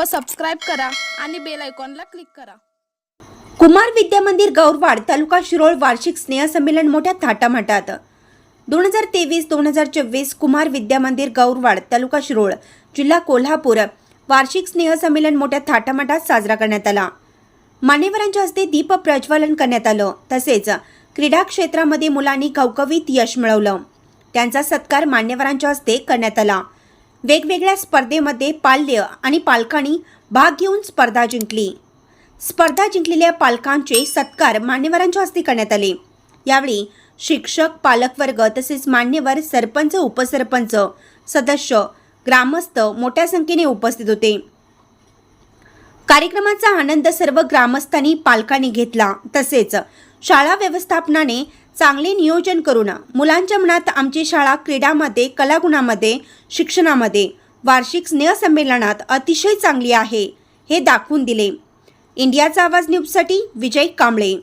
व सबस्क्राईब करा आणि बेल आयकॉनला क्लिक करा। कुमार विद्या मंदिर गौरवाड तालुका शिरोळ वार्षिक स्नेहसंमेलन मोठ्या थाटामाटात 2023-2024 कुमार विद्या मंदिर गौरवाड तालुका शिरोळ जिल्हा कोल्हापूर वार्षिक स्नेहसंमेलन मोठ्या थाटामाटात साजरा करण्यात आला। मान्यवरांच्या हस्ते दीप प्रज्वलन करण्यात आलं। तसेच क्रीडा क्षेत्रामध्ये मुलांनी घवघवीत यश मिळवलं, त्यांचा सत्कार मान्यवरांच्या हस्ते करण्यात आला। वेगवेगळ्या स्पर्धेमध्ये पाल्य आणि पालकांनी भाग घेऊन स्पर्धा जिंकली। स्पर्धा जिंकलेल्या पालकांचे सत्कार मान्यवरांच्या हस्ते करण्यात आले। यावेळी शिक्षक, पालकवर्ग तसेच मान्यवर, सरपंच, उपसरपंच, सदस्य, ग्रामस्थ मोठ्या संख्येने उपस्थित होते। कार्यक्रमाचा आनंद सर्व ग्रामस्थांनी, पालकांनी घेतला। तसेच शाळा व्यवस्थापनाने चांगले नियोजन करून मुलांच्या मनात आमची शाळा क्रीडामध्ये, कलागुणामध्ये, शिक्षणामध्ये वार्षिक स्नेहसंमेलनात अतिशय चांगली आहे हे दाखवून दिले। इंडियाचा आवाज न्यूजसाठी विजय कांबळे।